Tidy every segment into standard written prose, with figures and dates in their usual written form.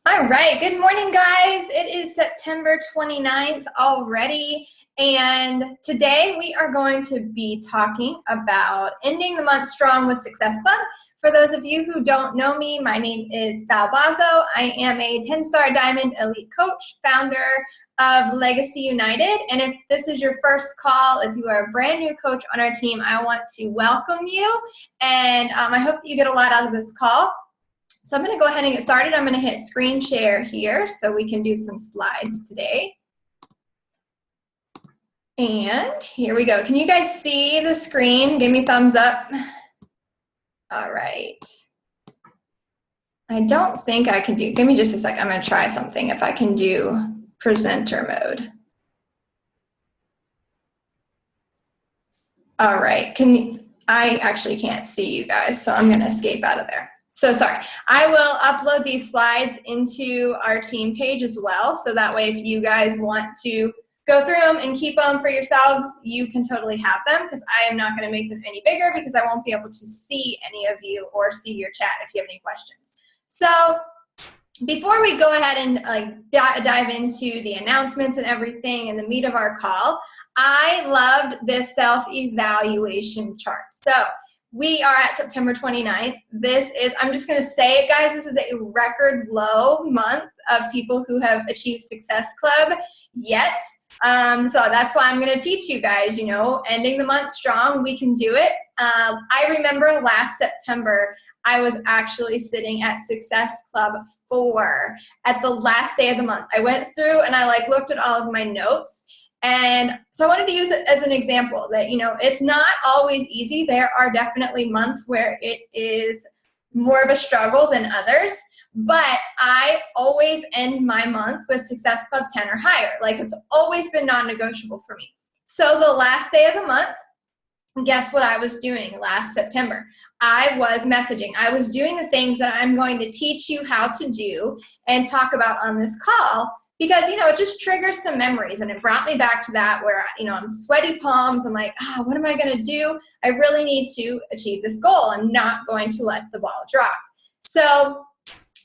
All right, good morning, guys. It is September 29th already, and today we are going to be talking about ending the month strong with Success Club. For those of you who don't know me, my name is Val Bazo. I am a 10-star Diamond Elite Coach, founder of Legacy United, and if this is your first call, if you are a brand new coach on our team, I want to welcome you, and I hope that you get a lot out of this call. So I'm going to go ahead and get started. I'm going to hit screen share here so we can do some slides today. And here we go. Can you guys see the screen? Give me a thumbs up. All right. I don't think I can do, give me just a sec. I'm going to try something if I can do presenter mode. All right. I actually can't see you guys, so I'm going to escape out of there. So sorry, I will upload these slides into our team page as well, so that way if you guys want to go through them and keep them for yourselves, you can totally have them, because I am not going to make them any bigger because I won't be able to see any of you or see your chat if you have any questions. So before we go ahead and dive into the announcements and everything and the meat of our call, I loved this self-evaluation chart. So we are at September 29th. This is, I'm just going to say it, guys, this is a record low month of people who have achieved Success Club yet. So that's why I'm going to teach you guys, ending the month strong, we can do it. I remember last September, I was actually sitting at Success Club 4 at the last day of the month. I went through and I looked at all of my notes. And so I wanted to use it as an example that, it's not always easy. There are definitely months where it is more of a struggle than others, but I always end my month with Success Club 10 or higher. It's always been non-negotiable for me. So the last day of the month, guess what I was doing last September? I was messaging. I was doing the things that I'm going to teach you how to do and talk about on this call, because, it just triggers some memories, and it brought me back to that where, I'm sweaty palms. I'm like, what am I going to do? I really need to achieve this goal. I'm not going to let the ball drop. So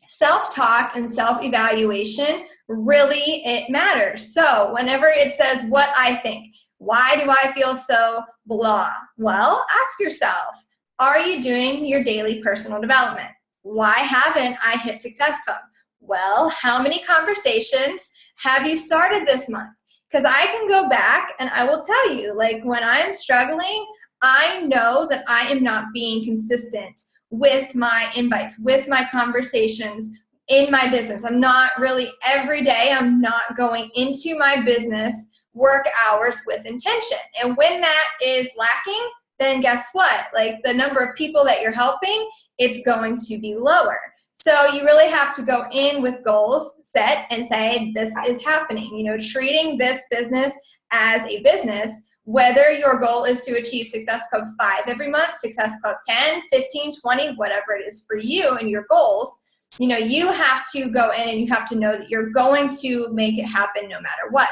self-talk and self-evaluation, really, it matters. So whenever it says what I think, why do I feel so blah? Well, ask yourself, are you doing your daily personal development? Why haven't I hit Success Club? Well, how many conversations have you started this month? Because I can go back and I will tell you, when I'm struggling, I know that I am not being consistent with my invites, with my conversations in my business. I'm not really every day, I'm not going into my business work hours with intention. And when that is lacking, then guess what? The number of people that you're helping, it's going to be lower. So you really have to go in with goals set and say, this is happening. Treating this business as a business, whether your goal is to achieve Success Club 5 every month, Success Club 10, 15, 20, whatever it is for you and your goals, you have to go in and you have to know that you're going to make it happen no matter what.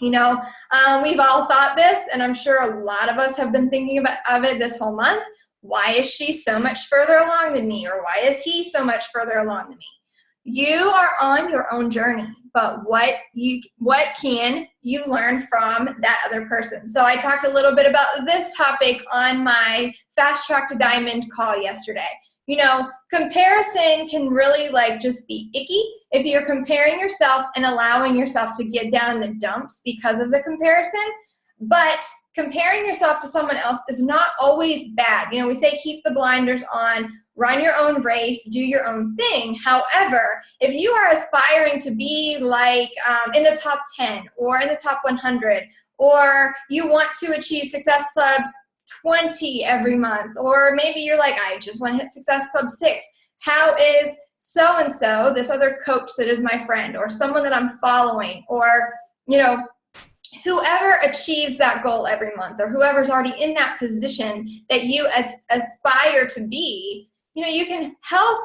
We've all thought this, and I'm sure a lot of us have been thinking of it this whole month. Why is she so much further along than me? Or why is he so much further along than me? You are on your own journey, but what can you learn from that other person? So I talked a little bit about this topic on my Fast Track to Diamond call yesterday. Comparison can really just be icky if you're comparing yourself and allowing yourself to get down in the dumps because of the comparison. But comparing yourself to someone else is not always bad. We say keep the blinders on, run your own race, do your own thing. However, if you are aspiring to be in the top 10 or in the top 100, or you want to achieve Success Club 20 every month, or maybe you're I just want to hit Success Club 6. How is so-and-so, this other coach that is my friend, or someone that I'm following, or, whoever achieves that goal every month, or whoever's already in that position that you aspire to be, you can have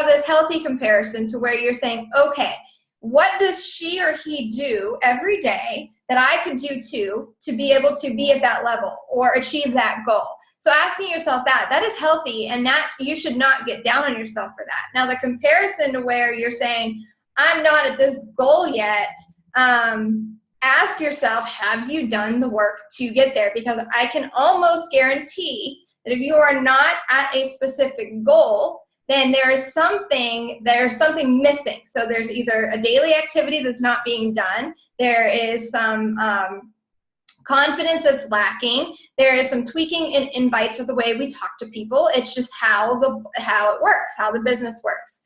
this healthy comparison to where you're saying, okay, what does she or he do every day that I could do too to be able to be at that level or achieve that goal? So asking yourself that is healthy, and that you should not get down on yourself for that. Now, the comparison to where you're saying, I'm not at this goal yet, ask yourself, have you done the work to get there? Because I can almost guarantee that if you are not at a specific goal, then there's something missing. So there's either a daily activity that's not being done, there is some confidence that's lacking, there is some tweaking in invites or the way we talk to people. It's just how it works, how the business works.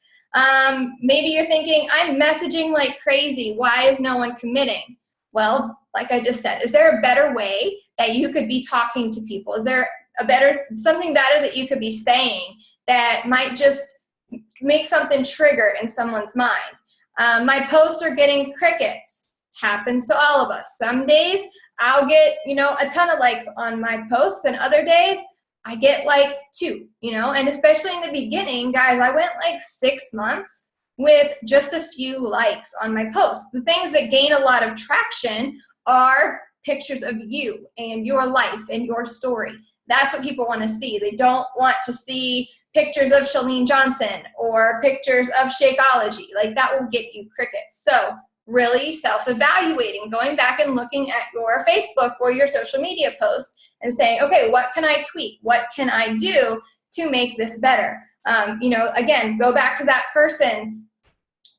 Maybe you're thinking, I'm messaging like crazy, why is no one committing? Well, like I just said, is there a better way that you could be talking to people? Is there something better that you could be saying that might just make something trigger in someone's mind? My posts are getting crickets. Happens to all of us. Some days I'll get, a ton of likes on my posts, and other days I get like 2, and especially in the beginning, guys, I went like 6 months with just a few likes on my posts. The things that gain a lot of traction are pictures of you and your life and your story. That's what people want to see. They don't want to see pictures of Chalene Johnson or pictures of Shakeology. Like, that will get you crickets. So really self-evaluating, going back and looking at your Facebook or your social media posts and saying, okay, what can I tweak? What can I do to make this better? Again, go back to that person,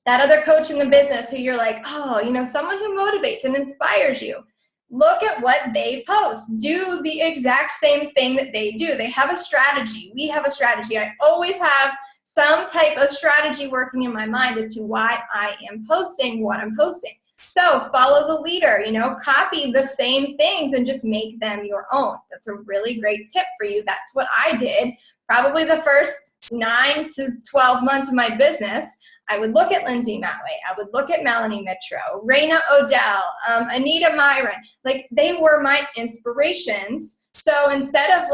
that other coach in the business who you're like, oh, someone who motivates and inspires you. Look at what they post. Do the exact same thing that they do. They have a strategy. We have a strategy. I always have some type of strategy working in my mind as to why I am posting what I'm posting. So follow the leader, copy the same things and just make them your own. That's a really great tip for you. That's what I did. Probably the first 9 to 12 months of my business, I would look at Lindsay Matway, I would look at Melanie Mitro, Raina Odell, Anita Myron. Like, they were my inspirations. So instead of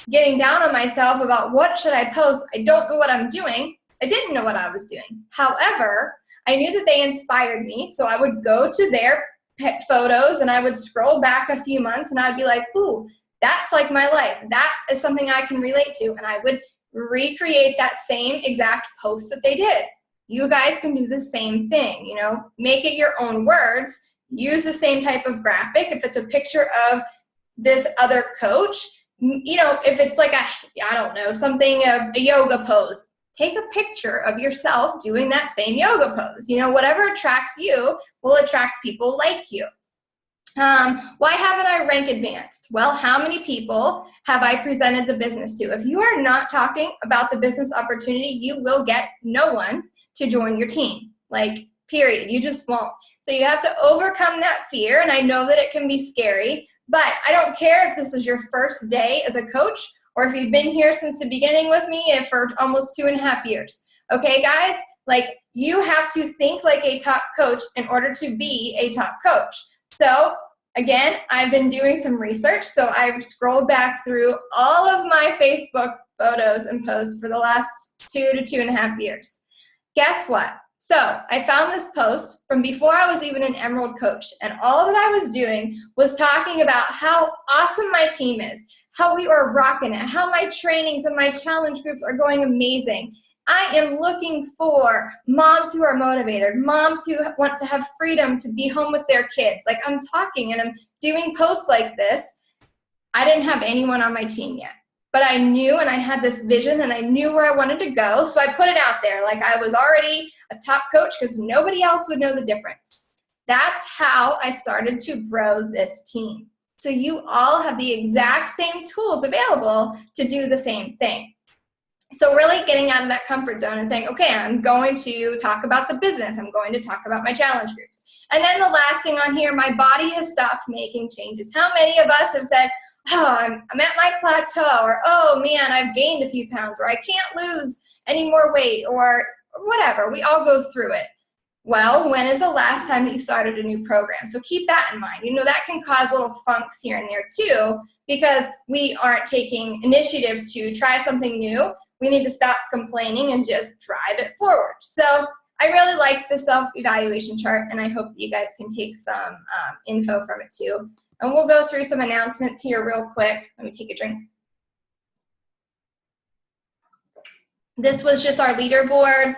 getting down on myself about what should I post, I don't know what I'm doing, I didn't know what I was doing. However, I knew that they inspired me, so I would go to their pet photos and I would scroll back a few months and I'd be like, ooh, that's like my life. That is something I can relate to. And I would recreate that same exact post that they did. You guys can do the same thing, make it your own words, use the same type of graphic. If it's a picture of this other coach, if it's like a yoga pose, take a picture of yourself doing that same yoga pose. Whatever attracts you will attract people like you. Why haven't I rank advanced? Well, how many people have I presented the business to? If you are not talking about the business opportunity, you will get no one to join your team. Period. You just won't. So you have to overcome that fear, and I know that it can be scary, but I don't care if this is your first day as a coach or if you've been here since the beginning with me for almost 2.5 years. Okay, guys? You have to think like a top coach in order to be a top coach. So again, I've been doing some research, so I've scrolled back through all of my Facebook photos and posts for the last 2 to 2.5 years. Guess what? So I found this post from before I was even an Emerald coach, and all that I was doing was talking about how awesome my team is, how we are rocking it, how my trainings and my challenge groups are going amazing. I am looking for moms who are motivated, moms who want to have freedom to be home with their kids. I'm talking and I'm doing posts like this. I didn't have anyone on my team yet, but I knew, and I had this vision, and I knew where I wanted to go. So I put it out there I was already a top coach because nobody else would know the difference. That's how I started to grow this team. So you all have the exact same tools available to do the same thing. So really getting out of that comfort zone and saying, okay, I'm going to talk about the business. I'm going to talk about my challenge groups. And then the last thing on here, my body has stopped making changes. How many of us have said, oh, I'm at my plateau, or, oh man, I've gained a few pounds, or I can't lose any more weight, or whatever. We all go through it. Well, when is the last time that you started a new program? So keep that in mind. That can cause little funks here and there too, because we aren't taking initiative to try something new. We need to stop complaining and just drive it forward. So I really like the self-evaluation chart, and I hope that you guys can take some info from it too. And we'll go through some announcements here real quick. Let me take a drink. This was just our leaderboard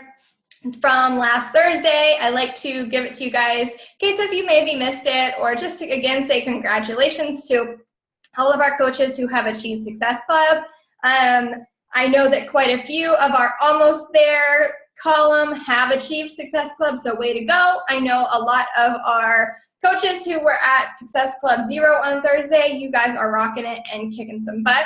from last Thursday. I like to give it to you guys in case if you maybe missed it, or just to again say congratulations to all of our coaches who have achieved Success Club. I know that quite a few of our almost there column have achieved Success Club, so way to go. I know a lot of our coaches who were at Success Club 0 on Thursday, you guys are rocking it and kicking some butt.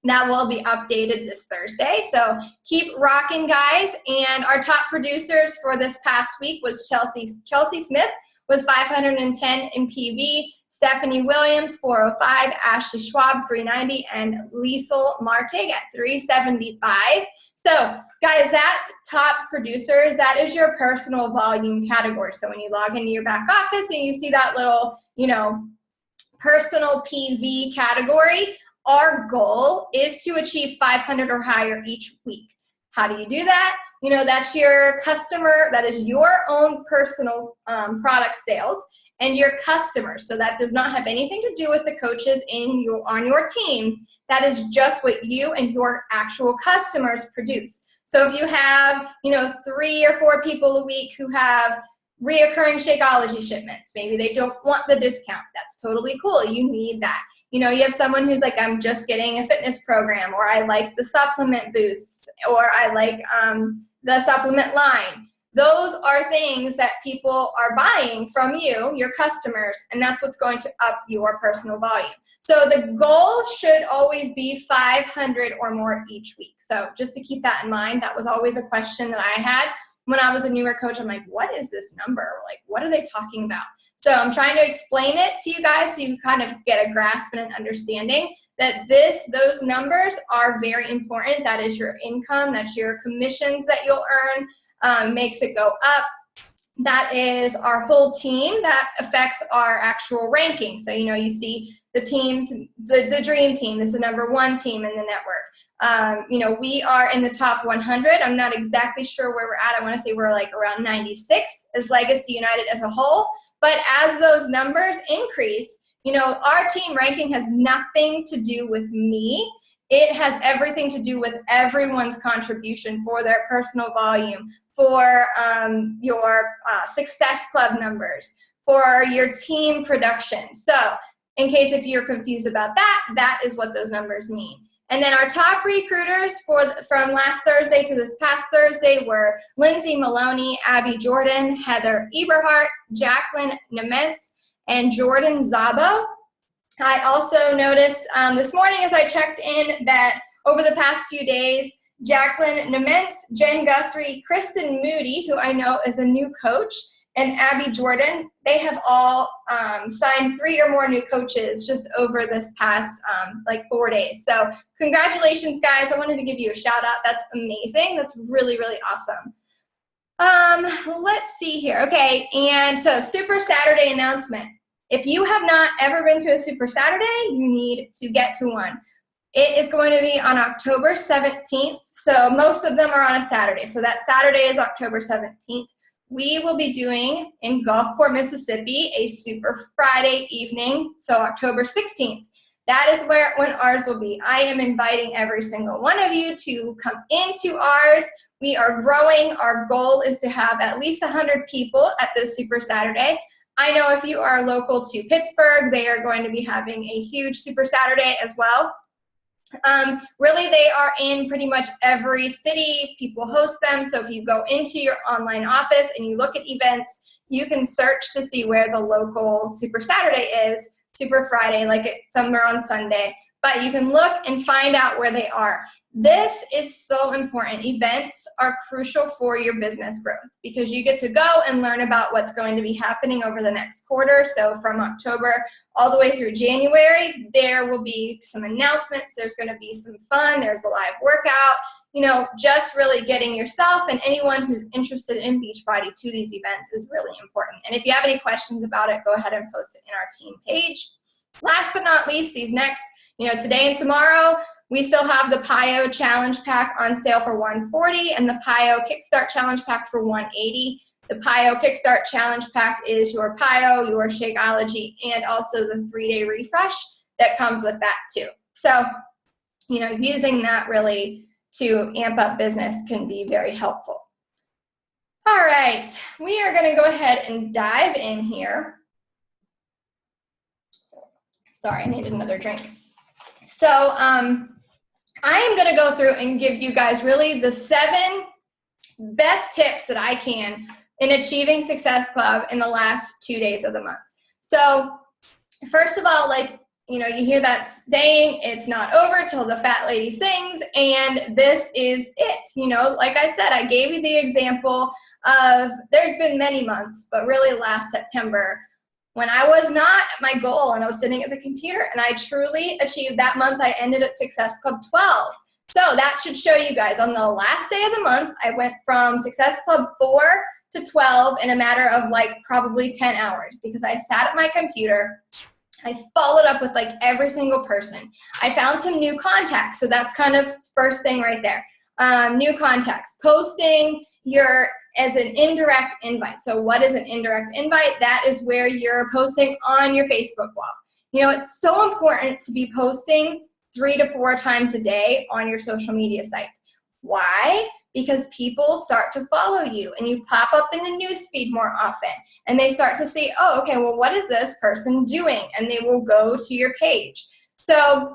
That will be updated this Thursday, so keep rocking, guys. And our top producers for this past week was Chelsea Smith with 510 in PV, Stephanie Williams 405, Ashley Schwab 390, and Liesel Martig at 375. So, guys, that top producers, that is your personal volume category. So when you log into your back office and you see that little, personal PV category, our goal is to achieve 500 or higher each week. How do you do that? That's your customer, that is your own personal product sales and your customers. So that does not have anything to do with the coaches on your team. That is just what you and your actual customers produce. So if you have, 3 or 4 people a week who have reoccurring Shakeology shipments, maybe they don't want the discount. That's totally cool. You need that. You have someone who's like, I'm just getting a fitness program, or I like the supplement boost, or I like the supplement line. Those are things that people are buying from you, your customers, and that's what's going to up your personal volume. So the goal should always be 500 or more each week. So just to keep that in mind, that was always a question that I had when I was a newer coach. I'm like, what is this number? Like, what are they talking about? So I'm trying to explain it to you guys so you kind of get a grasp and an understanding that those numbers are very important. That is your income. That's your commissions that you'll earn, makes it go up. That is our whole team. That affects our actual ranking. So, you see the teams, the dream team is the number 1 team in the network. We are in the top 100. I'm not exactly sure where we're at. I want to say we're like around 96 as Legacy United as a whole. But as those numbers increase, our team ranking has nothing to do with me. It has everything to do with everyone's contribution for their personal volume, for your Success Club numbers, for your team production. So in case if you're confused about that, that is what those numbers mean. And then our top recruiters from last Thursday to this past Thursday were Lindsay Maloney, Abby Jordan, Heather Eberhardt, Jacqueline Nementz, and Jordan Zabo. I also noticed this morning as I checked in that over the past few days, Jacqueline Nementz, Jen Guthrie, Kristen Moody, who I know is a new coach, and Abby Jordan, they have all signed 3 or more new coaches just over this past 4 days. So congratulations, guys. I wanted to give you a shout out. That's amazing. That's really, really awesome. Let's see here. Okay, and so Super Saturday announcement. If you have not ever been to a Super Saturday, you need to get to one. It is going to be on October 17th. So most of them are on a Saturday. So that Saturday is October 17th. We will be doing in Gulfport, Mississippi, a Super Friday evening, so October 16th. That is when ours will be. I am inviting every single one of you to come into ours. We are growing. Our goal is to have at least 100 people at this Super Saturday. I know if you are local to Pittsburgh, they are going to be having a huge Super Saturday as well. Really, they are in pretty much every city. People host them. So if you go into your online office and you look at events, you can search to see where the local Super Saturday is, Super Friday, like somewhere on Sunday. But you can look and find out where they are. This is so important. Events are crucial for your business growth because you get to go and learn about what's going to be happening over the next quarter. So from October all the way through January, there will be some announcements. There's going to be some fun. There's a live workout. Just really getting yourself and anyone who's interested in Beachbody to these events is really important. And if you have any questions about it, go ahead and post it in our team page. Last but not least, these next, today and tomorrow, we still have the PIO Challenge Pack on sale for $140 and the PIO Kickstart Challenge Pack for $180. The PIO Kickstart Challenge Pack is your PIO, your Shakeology, and also the 3-day refresh that comes with that too. So, using that really to amp up business can be very helpful. All right, we are going to go ahead and dive in here. Sorry, I needed another drink. So I am going to go through and give you guys really the 7 best tips that I can in achieving Success Club in the last 2 days of the month. So first of all, like, you know, you hear that saying, it's not over till the fat lady sings, and this is it. You know, like I said, I gave you the example of, there's been many months, but really last September, when I was not at my goal and I was sitting at the computer and I truly achieved that month, I ended at Success Club 12. So that should show you guys on the last day of the month, I went from Success Club 4 to 12 in a matter of like probably 10 hours because I sat at my computer. I followed up with like every single person. I found some new contacts. So that's kind of first thing right there. New contacts, posting as an indirect invite. So what is an indirect invite? That is where you're posting on your Facebook wall. You know, it's so important to be posting 3 to 4 times a day on your social media site. Why? Because people start to follow you and you pop up in the newsfeed more often and they start to see, oh, okay, well, what is this person doing? And they will go to your page. So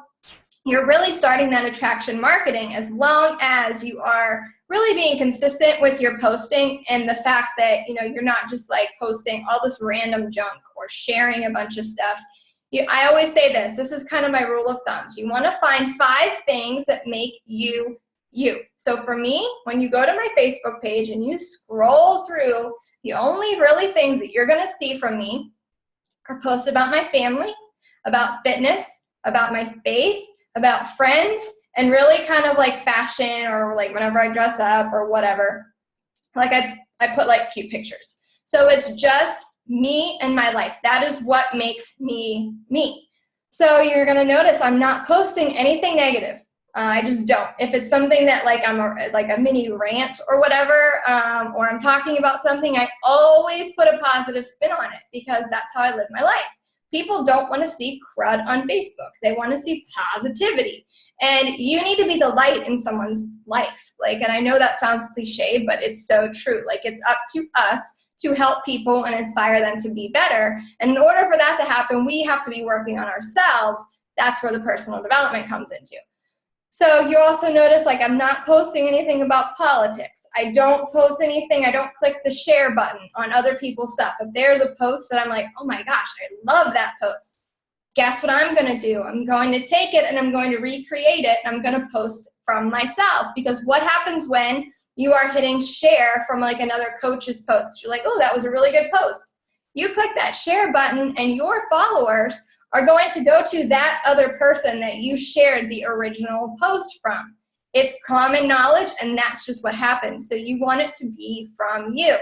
you're really starting that attraction marketing as long as you are really being consistent with your posting and the fact that, you know, you're not just like posting all this random junk or sharing a bunch of stuff. I always say this is kind of my rule of thumb. So you want to find 5 things that make you you. So for me, when you go to my Facebook page and you scroll through, the only really things that you're going to see from me are posts about my family, about fitness, about my faith, about friends, and really kind of like fashion or like whenever I dress up or whatever. Like I put like cute pictures. So it's just me and my life. That is what makes me me. So you're going to notice I'm not posting anything negative. I just don't. If it's something that like I'm like a mini rant or whatever, or I'm talking about something, I always put a positive spin on it because that's how I live my life. People don't want to see crud on Facebook. They want to see positivity. And you need to be the light in someone's life. Like, and I know that sounds cliche, but it's so true. Like, it's up to us to help people and inspire them to be better. And in order for that to happen, we have to be working on ourselves. That's where the personal development comes into. So you also notice, like, I'm not posting anything about politics. I don't post anything. I don't click the share button on other people's stuff. If there's a post that I'm like, oh my gosh, I love that post, guess what I'm going to do? I'm going to take it and I'm going to recreate it and I'm going to post from myself. Because what happens when you are hitting share from like another coach's post? You're like, oh, that was a really good post. You click that share button and your followers are going to go to that other person that you shared the original post from. It's common knowledge, and that's just what happens. So you want it to be from you.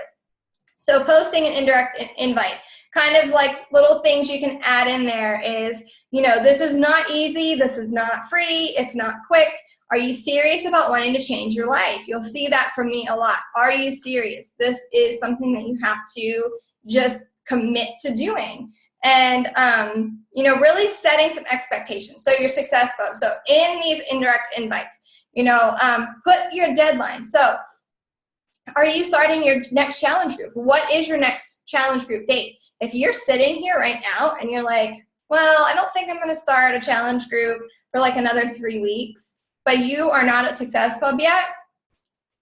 So posting an indirect invite, kind of like little things you can add in there is, you know, this is not easy, this is not free, it's not quick. Are you serious about wanting to change your life? You'll see that from me a lot. Are you serious? This is something that you have to just commit to doing. And, you know, really setting some expectations. So your Success Club. So in these indirect invites, you know, put your deadline. So are you starting your next challenge group? What is your next challenge group date? If you're sitting here right now and you're like, well, I don't think I'm going to start a challenge group for like another 3 weeks, but you are not at Success Club yet,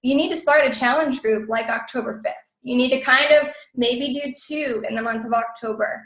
you need to start a challenge group like October 5th. You need to kind of maybe do 2 in the month of October.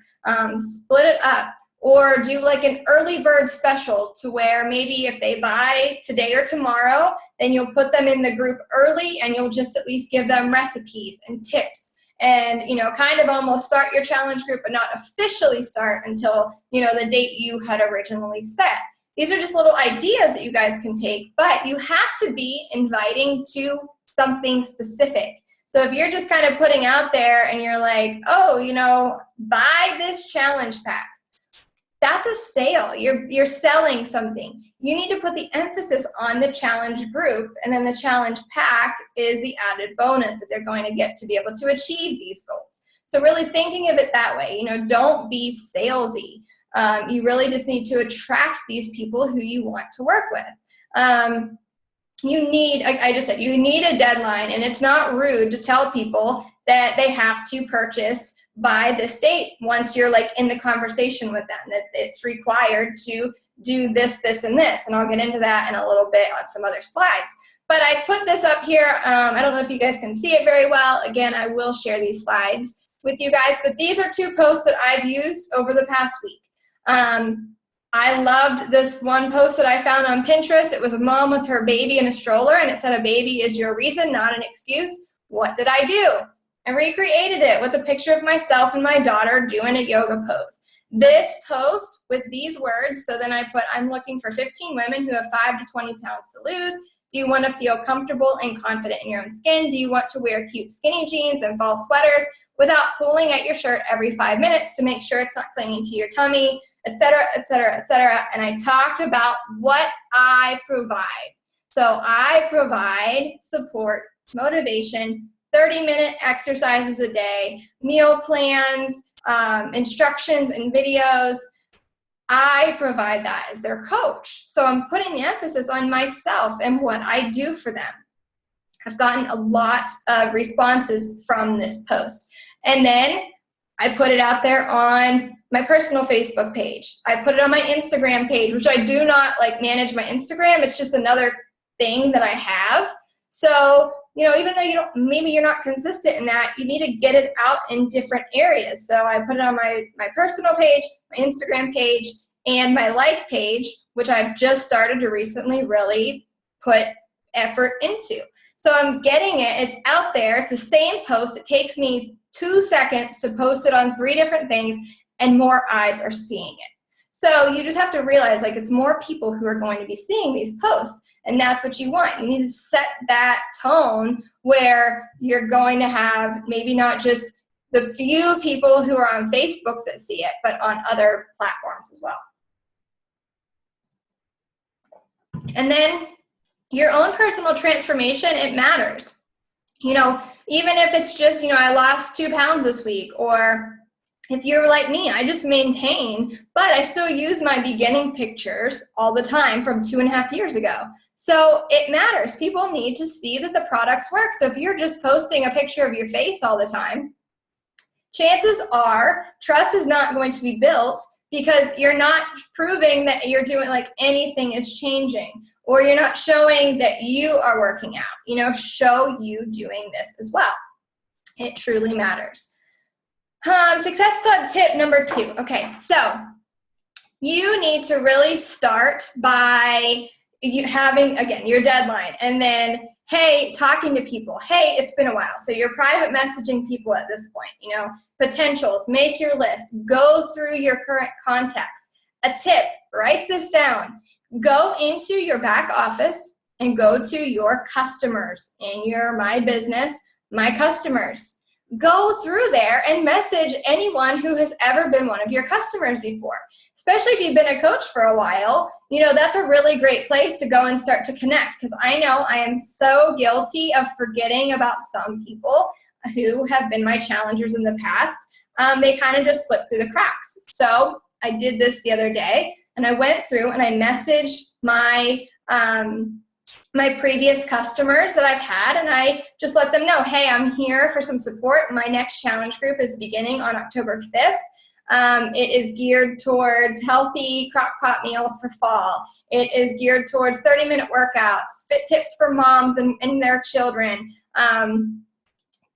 Split it up, or do like an early bird special to where maybe if they buy today or tomorrow, then you'll put them in the group early and you'll just at least give them recipes and tips and, you know, kind of almost start your challenge group, but not officially start until, you know, the date you had originally set. These are just little ideas that you guys can take, but you have to be inviting to something specific. So if you're just kind of putting out there and you're like, oh, you know, buy this challenge pack, that's a sale. You're selling something. You need to put the emphasis on the challenge group, and then the challenge pack is the added bonus that they're going to get to be able to achieve these goals. So really thinking of it that way, you know, don't be salesy. You really just need to attract these people who you want to work with. you need, like I just said, you need a deadline, and it's not rude to tell people that they have to purchase by this date once you're like in the conversation with them, that it's required to do this, this, and this. And I'll get into that in a little bit on some other slides. But I put this up here. I don't know if you guys can see it very well. Again, I will share these slides with you guys, but these are 2 posts that I've used over the past week. I loved this one post that I found on Pinterest. It was a mom with her baby in a stroller, and it said, "A baby is your reason, not an excuse." What did I do? I recreated it with a picture of myself and my daughter doing a yoga pose. This post with these words, so then I put, "I'm looking for 15 women who have 5 to 20 pounds to lose. Do you want to feel comfortable and confident in your own skin? Do you want to wear cute skinny jeans and fall sweaters without pulling at your shirt every 5 minutes to make sure it's not clinging to your tummy, etc., etc., etc." And I talked about what I provide. So I provide support, motivation, 30-minute exercises a day, meal plans, instructions and videos. I provide that as their coach. So I'm putting the emphasis on myself and what I do for them. I've gotten a lot of responses from this post. And then I put it out there on my personal Facebook page. I put it on my Instagram page, which I do not like manage my Instagram. It's just another thing that I have. So, you know, even though maybe you're not consistent in that, you need to get it out in different areas. So I put it on my personal page, my Instagram page, and my like page, which I've just started to recently really put effort into. So I'm getting it, it's out there, it's the same post. It takes me 2 seconds to post it on 3 different things, and more eyes are seeing it. So you just have to realize, like, it's more people who are going to be seeing these posts, and that's what you want. You need to set that tone where you're going to have maybe not just the few people who are on Facebook that see it, but on other platforms as well. And then your own personal transformation, it matters. You know, even if it's just, you know, I lost 2 pounds this week, or if you're like me, I just maintain, but I still use my beginning pictures all the time from 2.5 years ago. So it matters. People need to see that the products work. So if you're just posting a picture of your face all the time, chances are trust is not going to be built, because you're not proving that you're doing, like, anything is changing, or you're not showing that you are working out. You know, show you doing this as well. It truly matters. Success Club tip number 2. Okay, so you need to really start by you having, again, your deadline, and then, hey, talking to people. Hey, it's been a while. So you're private messaging people at this point, you know, potentials, make your list, go through your current contacts. A tip, write this down. Go into your back office and go to your customers in your My Business, My Customers. Go through there and message anyone who has ever been one of your customers before. Especially if you've been a coach for a while, you know, that's a really great place to go and start to connect, because I know I am so guilty of forgetting about some people who have been my challengers in the past. They kind of just slip through the cracks. So I did this the other day, and I went through and I messaged my my previous customers that I've had, and I just let them know, hey, I'm here for some support. My next challenge group is beginning on October 5th. It is geared towards healthy crock pot meals for fall. It is geared towards 30-minute workouts, fit tips for moms and their children.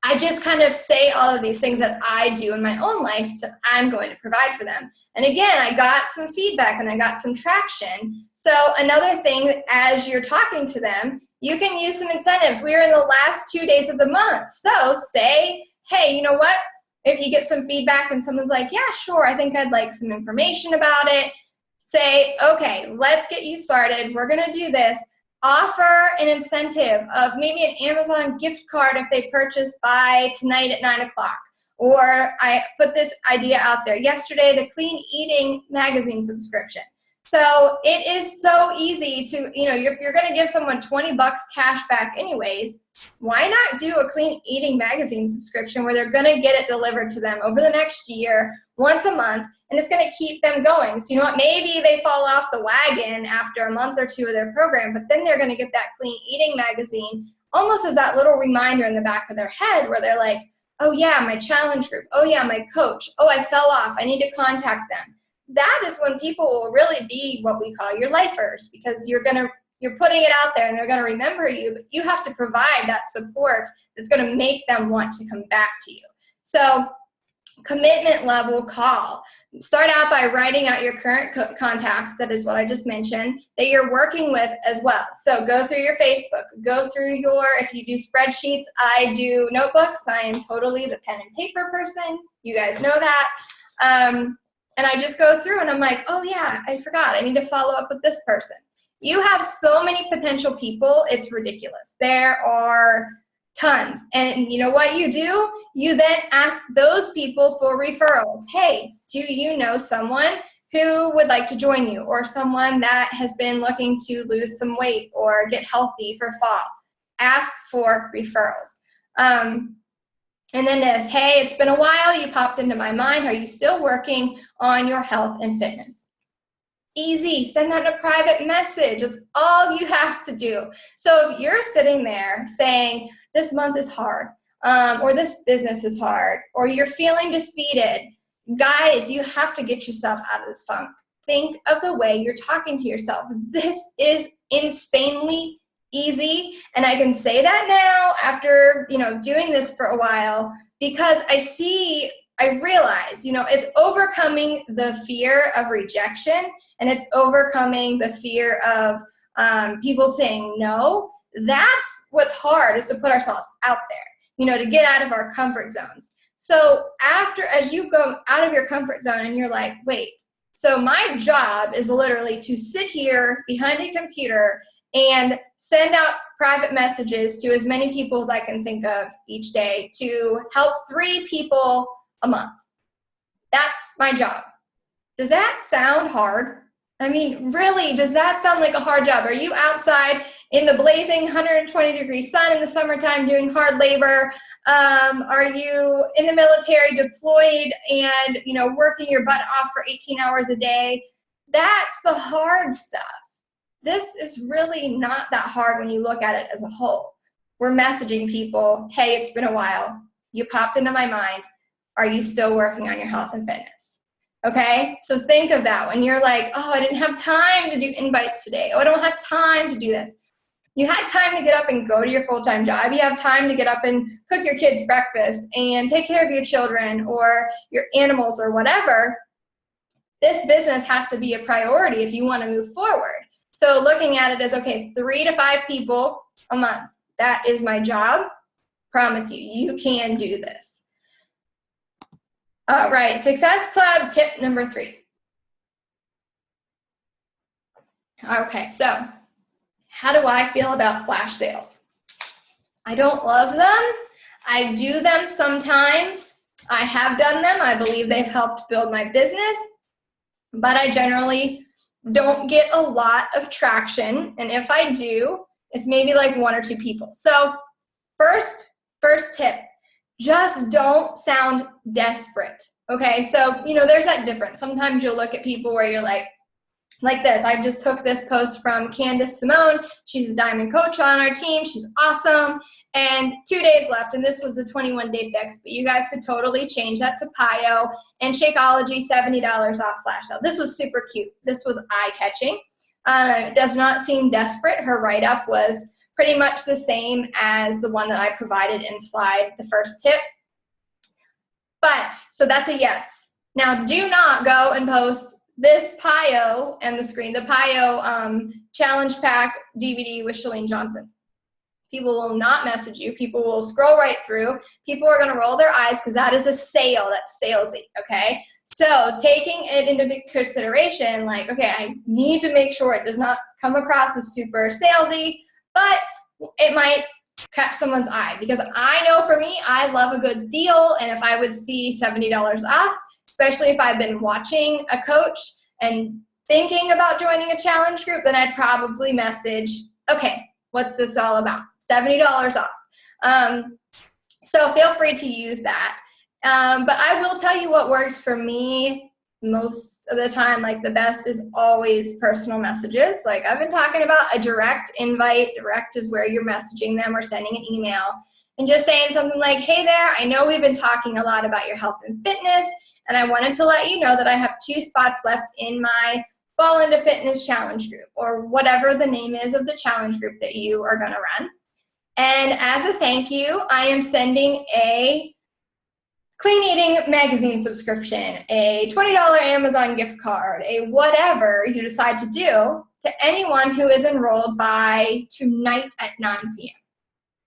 I just kind of say all of these things that I do in my own life, so I'm going to provide for them. And again, I got some feedback and I got some traction. So another thing, as you're talking to them, you can use some incentives. We are in the last 2 days of the month. So say, hey, you know what? If you get some feedback and someone's like, yeah, sure, I think I'd like some information about it, say, okay, let's get you started. We're going to do this. Offer an incentive of maybe an Amazon gift card if they purchase by tonight at 9 o'clock. Or I put this idea out there yesterday, the Clean Eating magazine subscription. So it is so easy to, you're going to give someone $20 cash back anyways. Why not do a Clean Eating magazine subscription where they're going to get it delivered to them over the next year, once a month, and it's going to keep them going. So you know what, maybe they fall off the wagon after a month or two of their program, but then they're going to get that Clean Eating magazine almost as that little reminder in the back of their head where they're like, oh yeah, my challenge group. Oh yeah, my coach. Oh, I fell off. I need to contact them. That is when people will really be what we call your lifers, because you're putting it out there and they're going to remember you, but you have to provide that support that's going to make them want to come back to you. So commitment level call. Start out by writing out your current contacts, that is what I just mentioned, that you're working with as well. So go through your Facebook, go through if you do spreadsheets, I do notebooks. I am totally the pen and paper person. You guys know that. And I just go through and I'm like, oh yeah, I forgot. I need to follow up with this person. You have so many potential people, it's ridiculous. There are tons. And you know what you do? You then ask those people for referrals. Hey, do you know someone who would like to join you, or someone that has been looking to lose some weight or get healthy for fall? Ask for referrals. And then this, hey, it's been a while, you popped into my mind. Are you still working on your health and fitness? Easy, send out a private message. It's all you have to do. So if you're sitting there saying, this month is hard, or this business is hard, or you're feeling defeated, guys, you have to get yourself out of this funk. Think of the way you're talking to yourself. This is insanely easy, and I can say that now after doing this for a while, because I realize it's overcoming the fear of rejection, and it's overcoming the fear of people saying no. That's what's hard, is to put ourselves out there, to get out of our comfort zones. So as you go out of your comfort zone and you're like, wait, so my job is literally to sit here behind a computer and send out private messages to as many people as I can think of each day to help 3 people a month. That's my job. Does that sound hard? I mean, really, does that sound like a hard job? Are you outside in the blazing 120-degree sun in the summertime doing hard labor? Are you in the military deployed and, working your butt off for 18 hours a day? That's the hard stuff. This is really not that hard when you look at it as a whole. We're messaging people, hey, it's been a while. You popped into my mind. Are you still working on your health and fitness? Okay, so think of that when you're like, oh, I didn't have time to do invites today. Oh, I don't have time to do this. You had time to get up and go to your full-time job. You have time to get up and cook your kids breakfast and take care of your children or your animals or whatever. This business has to be a priority if you want to move forward. So looking at it as, okay, 3 to 5 people a month. That is my job. Promise you, you can do this. All right, Success Club tip number 3. Okay, so how do I feel about flash sales? I don't love them. I do them sometimes. I have done them. I believe they've helped build my business, but I generally don't get a lot of traction. And if I do, it's maybe like 1 or 2 people. So first tip, just don't sound desperate. Okay, so, there's that difference. Sometimes you'll look at people where you're like this. I just took this post from Candace Simone. She's a diamond coach on our team. She's awesome. And 2 days left, and this was a 21-day fix, but you guys could totally change that to PIO and Shakeology, $70 off flash sale. This was super cute. This was eye-catching. It does not seem desperate. Her write-up was pretty much the same as the one that I provided in the first tip. But, so that's a yes. Now, do not go and post this PIO and the screen, the PIO challenge pack DVD with Chalene Johnson. People will not message you. People will scroll right through. People are going to roll their eyes because that is a sale. That's salesy, okay? So taking it into consideration, like, okay, I need to make sure it does not come across as super salesy, but it might catch someone's eye, because I know for me, I love a good deal, and if I would see $70 off, especially if I've been watching a coach and thinking about joining a challenge group, then I'd probably message, okay, what's this all about? $70 off. So feel free to use that. But I will tell you what works for me most of the time. Like, the best is always personal messages. Like I've been talking about, a direct invite. Direct is where you're messaging them or sending an email and just saying something like, hey there, I know we've been talking a lot about your health and fitness, and I wanted to let you know that I have 2 spots left in my Fall into Fitness challenge group, or whatever the name is of the challenge group that you are going to run. And as a thank you, I am sending a Clean Eating magazine subscription, a $20 Amazon gift card, a whatever you decide to do, to anyone who is enrolled by tonight at 9 p.m.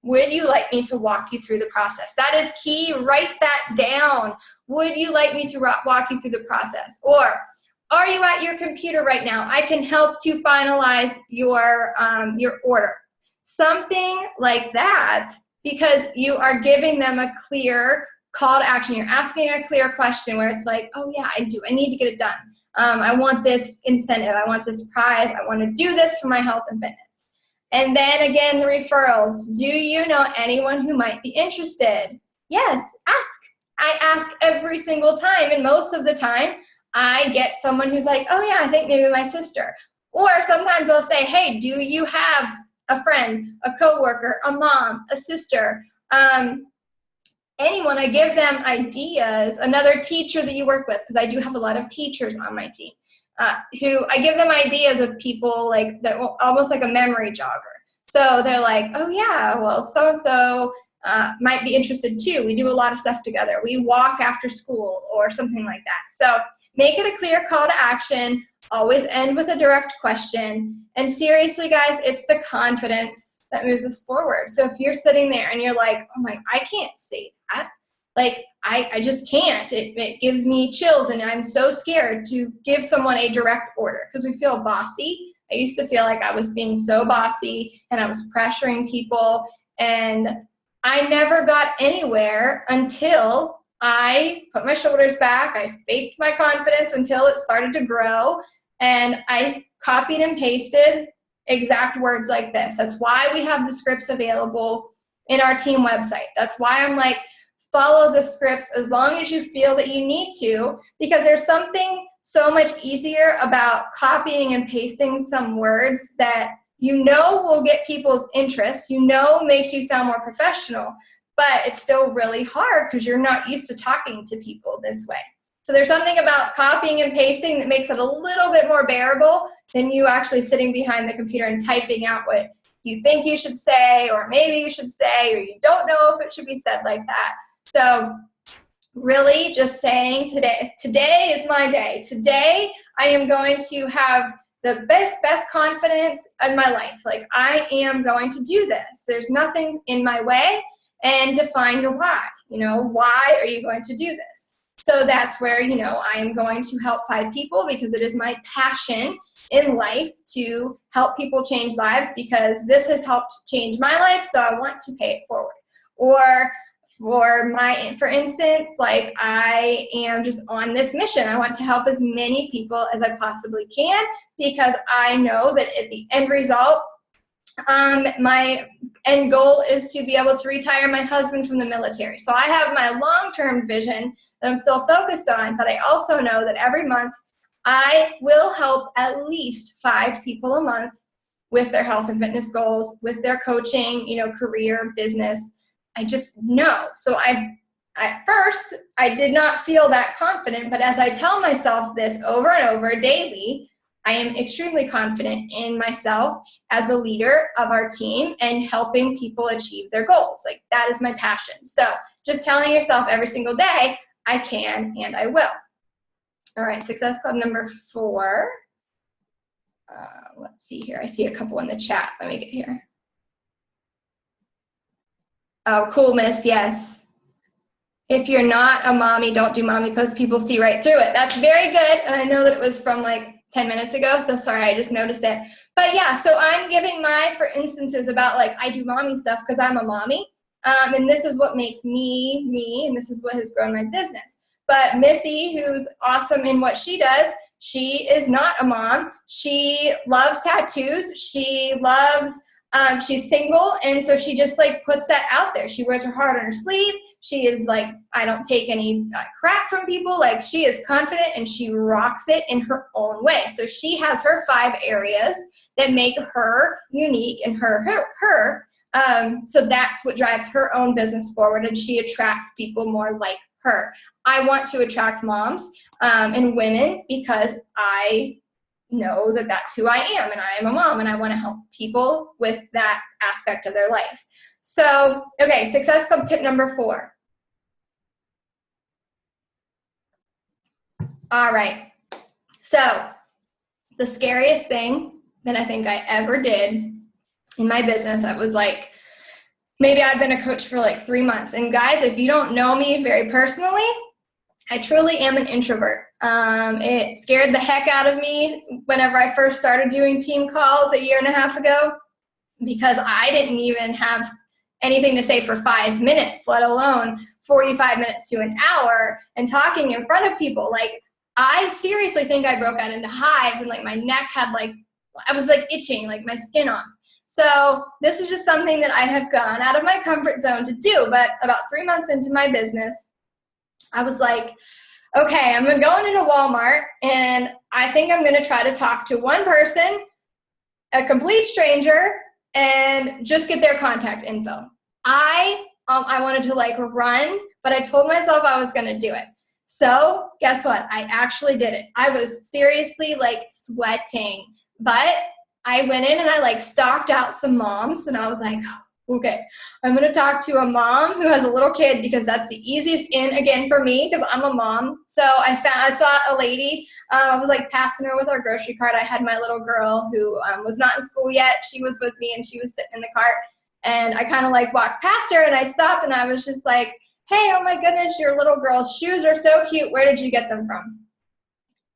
Would you like me to walk you through the process? That is key. Write that down. Would you like me to walk you through the process? Or, are you at your computer right now? I can help to finalize your order. Something like that, because you are giving them a clear call to action. You're asking a clear question where it's like, oh yeah, I need to get it done. I want this incentive. I want this prize. I want to do this for my health and fitness. And then again, the referrals. Do you know anyone who might be interested? Yes, ask. I ask every single time, and most of the time, I get someone who's like, oh yeah, I think maybe my sister. Or sometimes I'll say, hey, do you have a friend, a coworker, a mom, a sister, anyone? I give them ideas. Another teacher that you work with, because I do have a lot of teachers on my team, who I give them ideas of people like that, almost like a memory jogger. So they're like, oh yeah, well, so-and-so might be interested too. We do a lot of stuff together. We walk after school or something like that. So make it a clear call to action. Always end with a direct question. And seriously, guys, it's the confidence that moves us forward. So if you're sitting there and you're like, oh my, I can't say that. Like, I just can't. It gives me chills, and I'm so scared to give someone a direct order because we feel bossy. I used to feel like I was being so bossy and I was pressuring people, and I never got anywhere until I put my shoulders back. I faked my confidence until it started to grow, and I copied and pasted exact words like this. That's why we have the scripts available in our team website. That's why I'm like, follow the scripts as long as you feel that you need to, because there's something so much easier about copying and pasting some words that you know will get people's interest, you know makes you sound more professional, but it's still really hard because you're not used to talking to people this way. So there's something about copying and pasting that makes it a little bit more bearable than you actually sitting behind the computer and typing out what you think you should say, or maybe you should say, or you don't know if it should be said like that. So really just saying today is my day. Today I am going to have the best confidence in my life. Like, I am going to do this. There's nothing in my way, and define your why. Why are you going to do this? So that's where, I am going to help 5 people because it is my passion in life to help people change lives, because this has helped change my life, so I want to pay it forward. Or for instance, like, I am just on this mission. I want to help as many people as I possibly can, because I know that at the end result, my end goal is to be able to retire my husband from the military. So I have my long-term vision that I'm still focused on, but I also know that every month I will help at least 5 people a month with their health and fitness goals, with their coaching, career, business. I just know. So at first, I did not feel that confident, but as I tell myself this over and over daily, I am extremely confident in myself as a leader of our team and helping people achieve their goals. Like, that is my passion. So just telling yourself every single day, I can and I will. All right, Success Club number 4. Let's see here. I see a couple in the chat. Let me get here. Oh, cool, Miss. Yes. If you're not a mommy, don't do mommy posts. People see right through it. That's very good. And I know that it was from like 10 minutes ago, so sorry, I just noticed it. But yeah, so I'm giving for instances about, like, I do mommy stuff because I'm a mommy. And this is what makes me, and this is what has grown my business. But Missy, who's awesome in what she does, She is not a mom. She loves tattoos. She loves, she's single. And so she just like puts that out there. She wears her heart on her sleeve. She is like, I don't take any crap from people. Like, she is confident and she rocks it in her own way. So she has her 5 areas that make her unique and her. So that's what drives her own business forward, and she attracts people more like her. I want to attract moms and women because I know that that's who I am, and I am a mom, and I want to help people with that aspect of their life. So, okay, Success Club tip number 4. All right. So, the scariest thing that I think I ever did in my business, I was like, maybe I'd been a coach for like 3 months. And guys, if you don't know me very personally, I truly am an introvert. It scared the heck out of me whenever I first started doing team calls a year and a half ago, because I didn't even have anything to say for 5 minutes, let alone 45 minutes to an hour and talking in front of people. Like, I seriously think I broke out into hives, and like my neck had like, I was like itching, like my skin off. So this is just something that I have gone out of my comfort zone to do. But about 3 months into my business, I was like, okay, I'm going into Walmart, and I think I'm going to try to talk to one person, a complete stranger, and just get their contact info. I wanted to like run, but I told myself I was going to do it. So guess what? I actually did it. I was seriously like sweating, but I went in and I like stalked out some moms, and I was like, okay, I'm going to talk to a mom who has a little kid, because that's the easiest in, again, for me, because I'm a mom. So I saw a lady, I was like passing her with our grocery cart. I had my little girl who was not in school yet. She was with me, and she was sitting in the cart, and I kind of like walked past her, and I stopped, and I was just like, hey, oh my goodness, your little girl's shoes are so cute. Where did you get them from?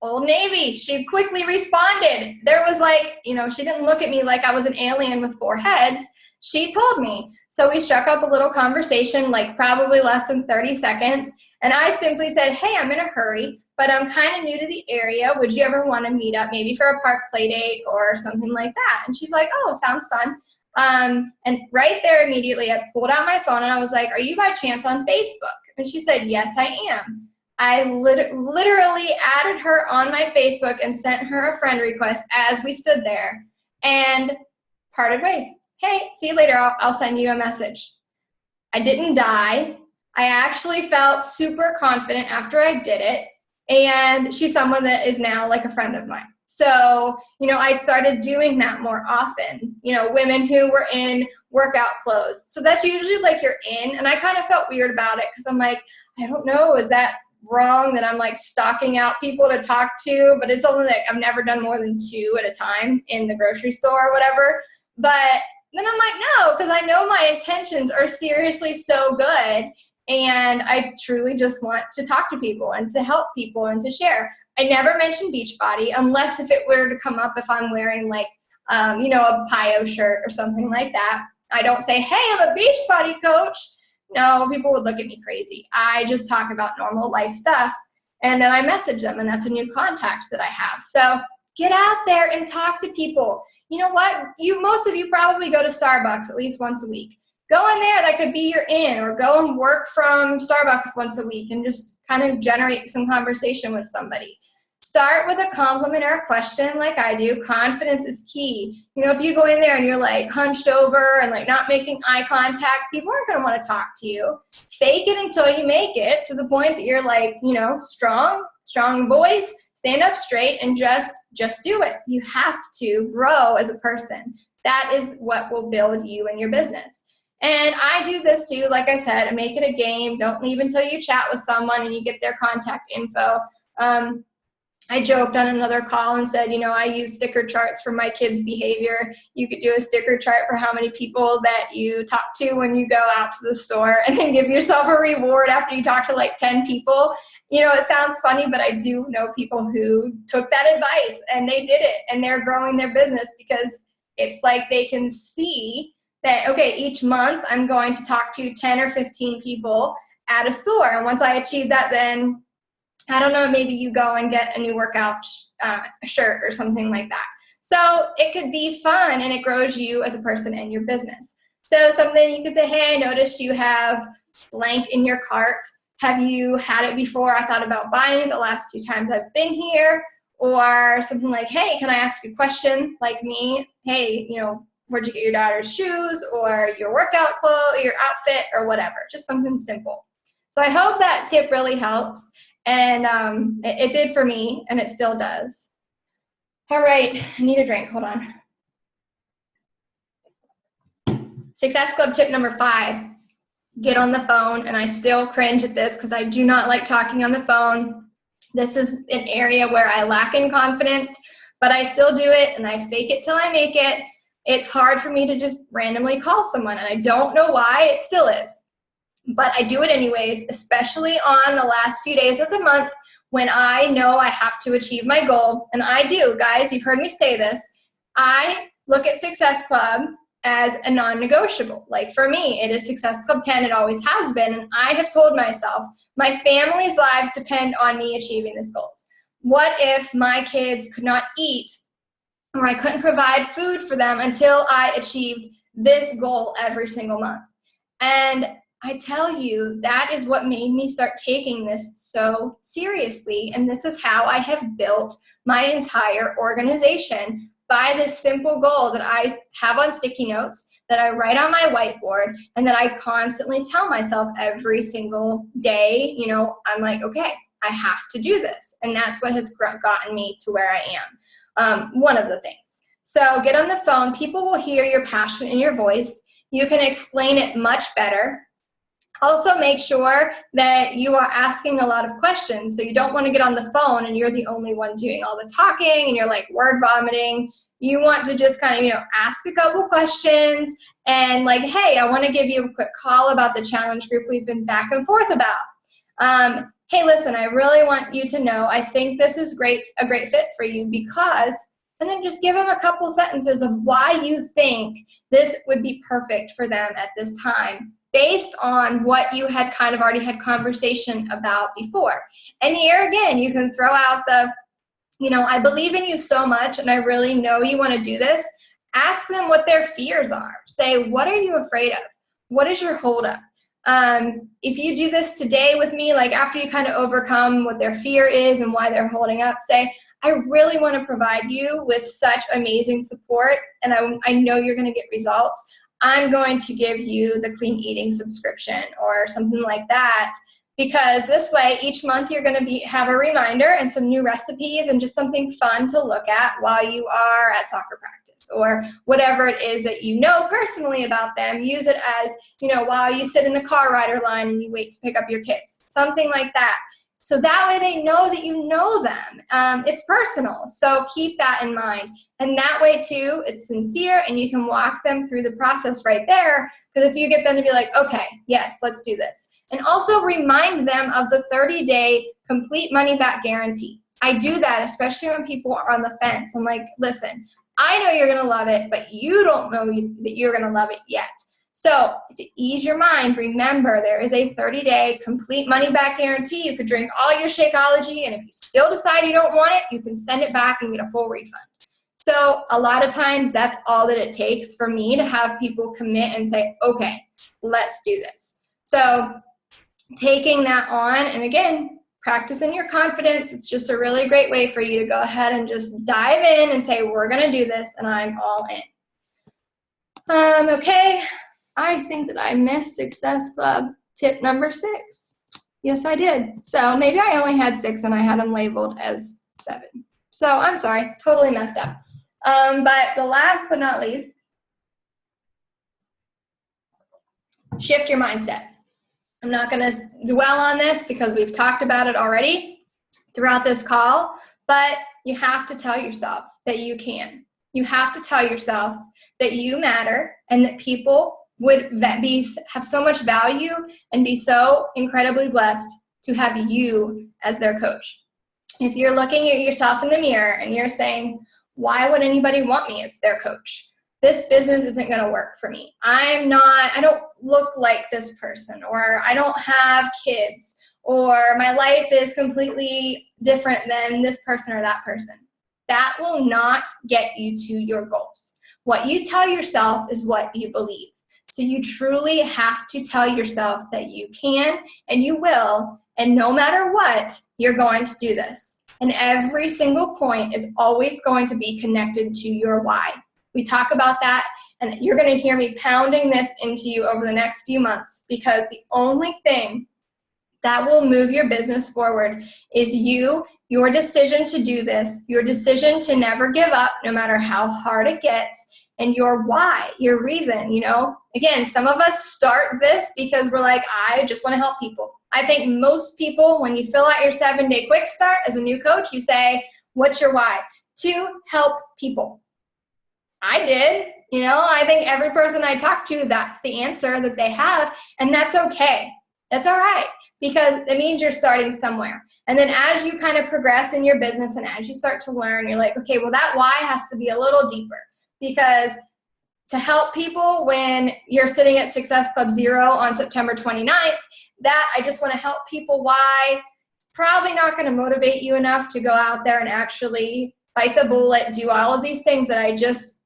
Old Navy. She quickly responded. There was like, she didn't look at me like I was an alien with 4 heads. She told me. So we struck up a little conversation, like probably less than 30 seconds. And I simply said, hey, I'm in a hurry, but I'm kind of new to the area. Would you ever want to meet up maybe for a park play date or something like that? And she's like, oh, sounds fun. And right there immediately, I pulled out my phone and I was like, are you by chance on Facebook? And she said, yes, I am. I literally added her on my Facebook and sent her a friend request as we stood there and parted ways. Hey, see you later. I'll send you a message. I didn't die. I actually felt super confident after I did it. And she's someone that is now like a friend of mine. So, I started doing that more often, women who were in workout clothes. So that's usually like you're in. And I kind of felt weird about it because I'm like, I don't know, is that wrong that I'm like stalking out people to talk to? But it's only like I've never done more than 2 at a time in the grocery store or whatever. But then I'm like, no, because I know my intentions are seriously so good. And I truly just want to talk to people and to help people and to share. I never mention Beachbody unless if it were to come up if I'm wearing like, a Pio shirt or something like that. I don't say, hey, I'm a Beachbody coach. No, people would look at me crazy. I just talk about normal life stuff, and then I message them, and that's a new contact that I have. So get out there and talk to people. You know what? Most of you probably go to Starbucks at least once a week. Go in there, that could be your in, or go and work from Starbucks once a week and just kind of generate some conversation with somebody. Start with a compliment or a question like I do. Confidence is key. If you go in there and you're like hunched over and like not making eye contact, people aren't going to want to talk to you. Fake it until you make it to the point that you're like, strong voice, stand up straight and just do it. You have to grow as a person. That is what will build you and your business. And I do this too, like I said, make it a game. Don't leave until you chat with someone and you get their contact info. I joked on another call and said, I use sticker charts for my kids' behavior. You could do a sticker chart for how many people that you talk to when you go out to the store, and then give yourself a reward after you talk to like 10 people. It sounds funny, but I do know people who took that advice and they did it, and they're growing their business because it's like they can see that, okay, each month I'm going to talk to 10 or 15 people at a store. And once I achieve that, then I don't know, maybe you go and get a new workout shirt or something like that. So it could be fun, and it grows you as a person and your business. So something you could say, hey, I noticed you have blank in your cart. Have you had it before? I thought about buying it the last 2 times I've been here. Or something like, hey, can I ask you a question? Like me, hey, where'd you get your daughter's shoes or your workout clothes, your outfit, or whatever? Just something simple. So I hope that tip really helps. And it did for me, and it still does. All right, I need a drink. Hold on. Success Club tip number 5, get on the phone. And I still cringe at this because I do not like talking on the phone. This is an area where I lack in confidence, but I still do it, and I fake it till I make it. It's hard for me to just randomly call someone, and I don't know why. It still is. But I do it anyways, especially on the last few days of the month when I know I have to achieve my goal. And I do, guys, you've heard me say this. I look at Success Club as a non-negotiable. Like for me, it is Success Club 10. It always has been. And I have told myself, my family's lives depend on me achieving these goals. What if my kids could not eat, or I couldn't provide food for them until I achieved this goal every single month? And I tell you, that is what made me start taking this so seriously. And this is how I have built my entire organization, by this simple goal that I have on sticky notes, that I write on my whiteboard, and that I constantly tell myself every single day. I'm like, okay, I have to do this. And that's what has gotten me to where I am. One of the things. So get on the phone. People will hear your passion in your voice. You can explain it much better. Also, make sure that you are asking a lot of questions. So you don't want to get on the phone and you're the only one doing all the talking and you're like word vomiting. You want to just kind of, ask a couple questions and like, hey, I want to give you a quick call about the challenge group we've been back and forth about. Hey, listen, I really want you to know, I think this is a great fit for you because, and then just give them a couple sentences of why you think this would be perfect for them at this time, based on what you had kind of already had conversation about before. And here again, you can throw out the, I believe in you so much and I really know you want to do this. Ask them what their fears are. Say, what are you afraid of? What is your holdup? If you do this today with me, like after you kind of overcome what their fear is and why they're holding up, say, I really want to provide you with such amazing support and I know you're going to get results. I'm going to give you the clean eating subscription or something like that, because this way each month you're going to have a reminder and some new recipes and just something fun to look at while you are at soccer practice or whatever it is that you know personally about them. Use it as, while you sit in the car rider line and you wait to pick up your kids, something like that. So that way they know that you know them. It's personal, so keep that in mind. And that way too, it's sincere and you can walk them through the process right there, because if you get them to be like, okay, yes, let's do this. And also remind them of the 30-day complete money back guarantee. I do that, especially when people are on the fence. I'm like, listen, I know you're gonna love it, but you don't know that you're gonna love it yet. So to ease your mind, remember there is a 30-day complete money-back guarantee. You could drink all your Shakeology, and if you still decide you don't want it, you can send it back and get a full refund. So a lot of times that's all that it takes for me to have people commit and say, okay, let's do this. So taking that on, and again, practicing your confidence, it's just a really great way for you to go ahead and just dive in and say, we're going to do this, and I'm all in. Okay. I think that I missed Success Club tip number 6. Yes, I did. So maybe I only had 6 and I had them labeled as 7. So I'm sorry, totally messed up. But the last but not least, shift your mindset. I'm not going to dwell on this because we've talked about it already throughout this call, but you have to tell yourself that you can. You have to tell yourself that you matter and that people would have so much value and be so incredibly blessed to have you as their coach. If you're looking at yourself in the mirror and you're saying, why would anybody want me as their coach? This business isn't going to work for me. I don't look like this person, or I don't have kids, or my life is completely different than this person or that person. That will not get you to your goals. What you tell yourself is what you believe. So you truly have to tell yourself that you can and you will, and no matter what, you're going to do this. And every single point is always going to be connected to your why. We talk about that, and you're going to hear me pounding this into you over the next few months, because the only thing that will move your business forward is your decision to do this, your decision to never give up no matter how hard it gets, and your why, your reason. Again, some of us start this because we're like, I just want to help people. I think most people, when you fill out your 7-day quick start as a new coach, you say, what's your why? To help people. I did. I think every person I talk to, that's the answer that they have, and that's okay. That's all right, because it means you're starting somewhere. And then as you kind of progress in your business and as you start to learn, you're like, okay, well, that why has to be a little deeper, because to help people when you're sitting at Success Club Zero on September 29th, that I just want to help people why, it's probably not going to motivate you enough to go out there and actually bite the bullet, do all of these things that I just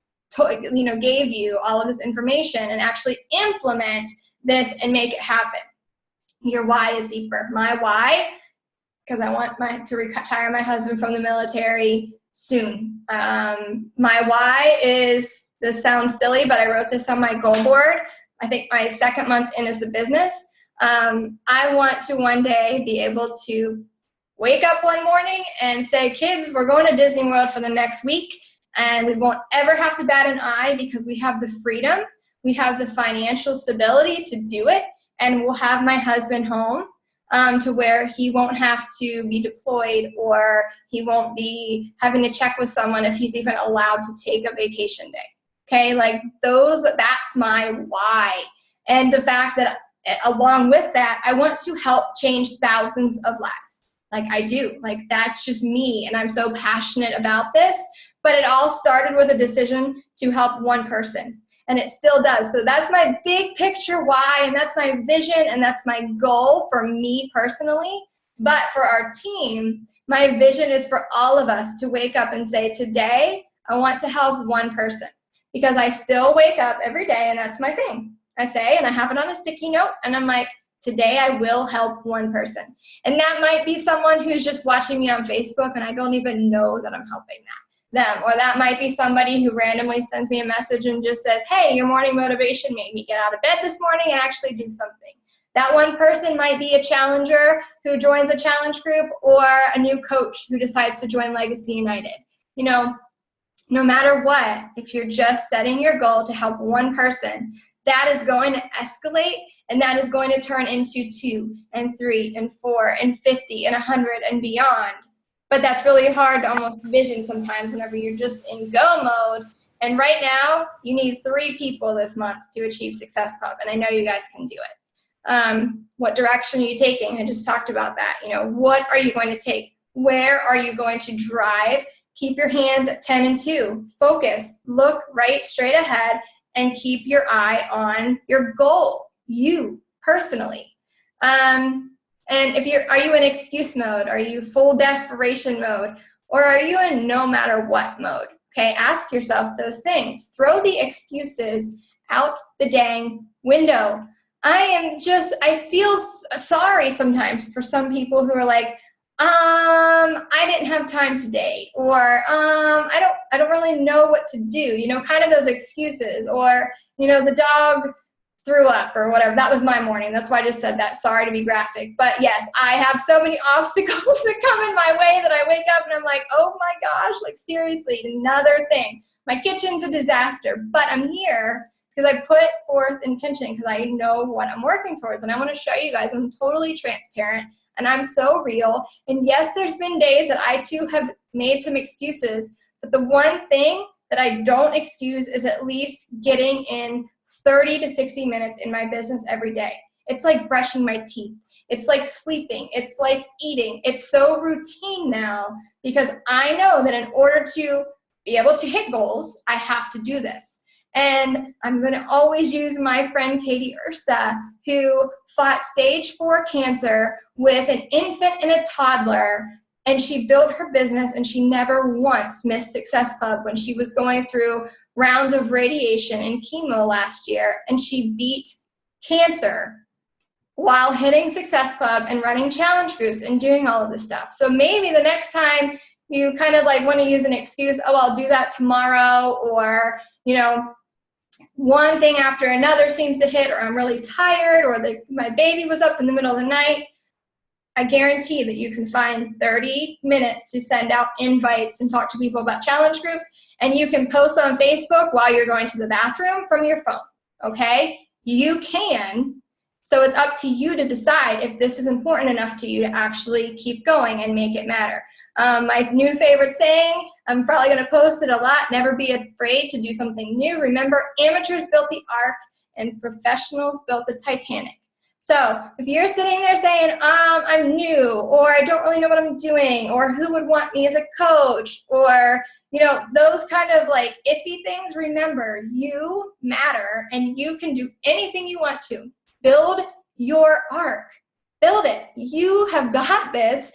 gave you, all of this information, and actually implement this and make it happen. Your why is deeper. My why, because I want to retire my husband from the military soon. My why is, this sounds silly, but I wrote this on my goal board. I think my 2nd month in as a business. I want to one day be able to wake up one morning and say, kids, we're going to Disney World for the next week, and we won't ever have to bat an eye because we have the freedom, we have the financial stability to do it, and we'll have my husband home to where he won't have to be deployed, or he won't be having to check with someone if he's even allowed to take a vacation day. Okay, that's my why. And the fact that along with that, I want to help change thousands of lives. I do. That's just me, and I'm so passionate about this. But it all started with a decision to help one person, and it still does. So that's my big picture why, and that's my vision, and that's my goal for me personally. But for our team, my vision is for all of us to wake up and say, today, I want to help one person. Because I still wake up every day, and that's my thing. I say, and I have it on a sticky note, and I'm like, today I will help one person. And that might be someone who's just watching me on Facebook, and I don't even know that I'm helping them. Or that might be somebody who randomly sends me a message and just says, hey, your morning motivation made me get out of bed this morning and actually do something. That one person might be a challenger who joins a challenge group, or a new coach who decides to join Legacy United. No matter what, if you're just setting your goal to help one person, that is going to escalate, and that is going to turn into 2 and 3 and 4 and 50 and 100 and beyond. But that's really hard to almost vision sometimes whenever you're just in go mode. And right now, you need 3 people this month to achieve Success Club, and I know you guys can do it. What direction are you taking? I just talked about that. What are you going to take? Where are you going to drive? Keep your hands at 10 and 2. Focus. Look right straight ahead and keep your eye on your goal, you personally. And are you in excuse mode? Are you full desperation mode? Or are you in no matter what mode? Okay, ask yourself those things. Throw the excuses out the dang window. I feel sorry sometimes for some people who are like, I didn't have time today, or I don't really know what to do, kind of those excuses, or the dog threw up or whatever. That was my morning. That's why I just said that. Sorry to be graphic, but yes, I have so many obstacles that come in my way that I wake up and I'm like, oh my gosh, seriously, another thing. My kitchen's a disaster, but I'm here because I put forth intention, because I know what I'm working towards, and I want to show you guys I'm totally transparent. And I'm so real. And yes, there's been days that I too have made some excuses. But the one thing that I don't excuse is at least getting in 30 to 60 minutes in my business every day. It's like brushing my teeth. It's like sleeping. It's like eating. It's so routine now, because I know that in order to be able to hit goals, I have to do this. And I'm going to always use my friend Katie Ursta, who fought stage 4 cancer with an infant and a toddler. And she built her business, and she never once missed Success Club when she was going through rounds of radiation and chemo last year. And she beat cancer while hitting Success Club and running challenge groups and doing all of this stuff. So maybe the next time you kind of like want to use an excuse, oh, I'll do that tomorrow, or, you know, one thing after another seems to hit, or I'm really tired, or my baby was up in the middle of the night, I guarantee that you can find 30 minutes to send out invites and talk to people about challenge groups, and you can post on Facebook while you're going to the bathroom from your phone, okay? You can. So it's up to you to decide if this is important enough to you to actually keep going and make it matter. My new favorite saying, I'm probably going to post it a lot, never be afraid to do something new. Remember, amateurs built the Ark and professionals built the Titanic. So if you're sitting there saying, I'm new, or I don't really know what I'm doing, or who would want me as a coach, or, you know, those kind of like iffy things, remember, you matter and you can do anything you want to. Build your Ark. Build it. You have got this.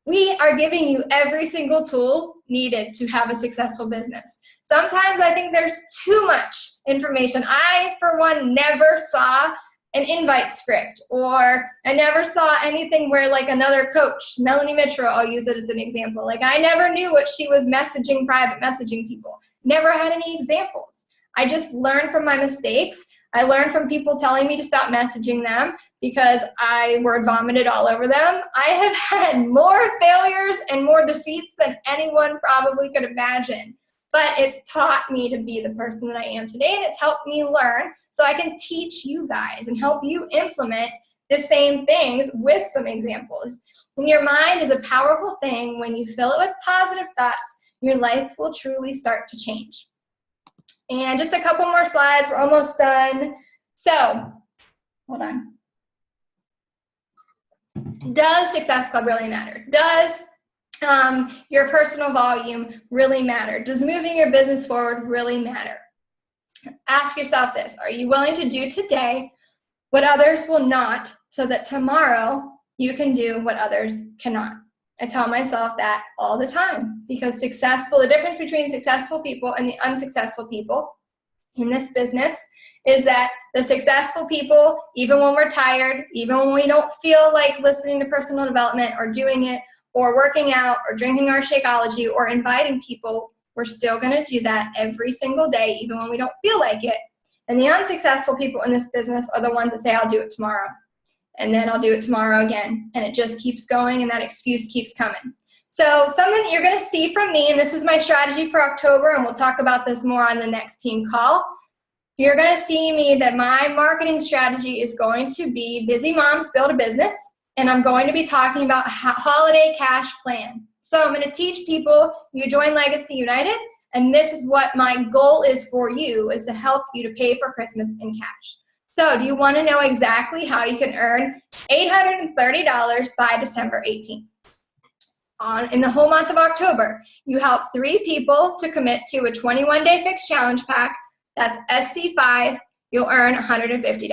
We are giving you every single tool needed to have a successful business. Sometimes I think there's too much information. I, for one, never saw an invite script, or I never saw anything where like another coach, Melanie Mitro, I'll use it as an example. Like I never knew what she was messaging, private messaging people. Never had any examples. I just learned from my mistakes. I learned from people telling me to stop messaging them because I word vomited all over them. I have had more failures and more defeats than anyone probably could imagine. But it's taught me to be the person that I am today, and it's helped me learn so I can teach you guys and help you implement the same things with some examples. And your mind is a powerful thing. When you fill it with positive thoughts, your life will truly start to change. And just a couple more slides. We're almost done. So, hold on. Does Success Club really matter? Does your personal volume really matter? Does moving your business forward really matter? Ask yourself this. Are you willing to do today what others will not, so that tomorrow you can do what others cannot? I tell myself that all the time, because the difference between successful people and the unsuccessful people in this business is that the successful people, even when we're tired, even when we don't feel like listening to personal development or doing it or working out or drinking our Shakeology or inviting people, we're still going to do that every single day, even when we don't feel like it. And the unsuccessful people in this business are the ones that say, I'll do it tomorrow. And then I'll do it tomorrow again. And it just keeps going, and that excuse keeps coming. So something that you're going to see from me, and this is my strategy for October, and we'll talk about this more on the next team call. You're going to see me that my marketing strategy is going to be Busy Moms Build a Business, and I'm going to be talking about holiday cash plan. So I'm going to teach people, you join Legacy United, and this is what my goal is for you, is to help you to pay for Christmas in cash. So do you want to know exactly how you can earn $830 by December 18th? In the whole month of October, you help 3 people to commit to a 21-day fixed challenge pack. That's SC5. You'll earn $150.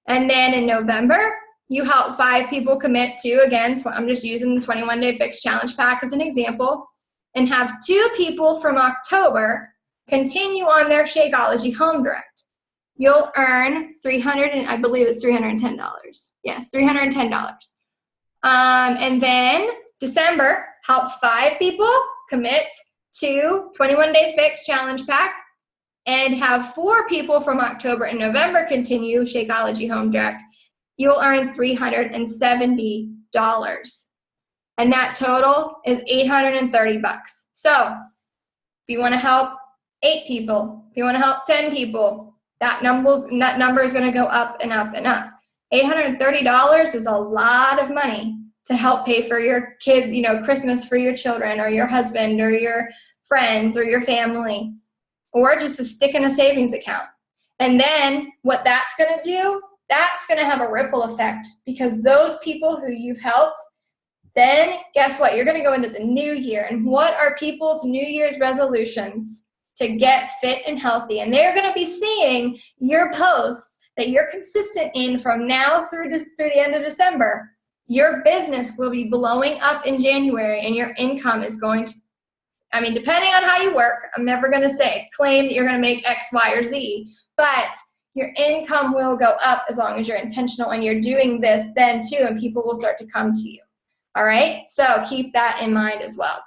And then in November, you help 5 people commit to, again, I'm just using the 21-day fixed challenge pack as an example, and have 2 people from October continue on their Shakeology Home Direct. You'll earn I believe it's $310. Yes, $310. And then December, help 5 people commit to 21-day fixed challenge pack, and have 4 people from October and November continue Shakeology Home Direct. You'll earn $370. And that total is $830. So if you want to help 8 people, if you want to help 10 people, that number is going to go up and up and up. $830 is a lot of money to help pay for your kid, Christmas for your children or your husband or your friends or your family, or just to stick in a savings account. And then what that's going to do, that's going to have a ripple effect, because those people who you've helped, then guess what? You're going to go into the new year. And what are people's New Year's resolutions? to get fit and healthy. And they're going to be seeing your posts that you're consistent in from now through the end of December. Your business will be blowing up in January, and your income is going to, I mean, depending on how you work, I'm never going to claim that you're going to make X, Y, or Z, but your income will go up as long as you're intentional and you're doing this then too, and people will start to come to you. All right, so keep that in mind as well.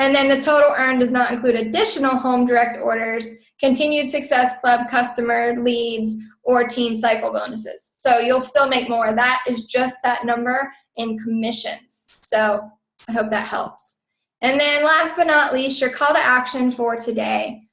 And then the total earned does not include additional home direct orders, continued Success Club customer leads, or team cycle bonuses. So you'll still make more. That is just that number in commissions. So I hope that helps. And then last but not least, your call to action for today.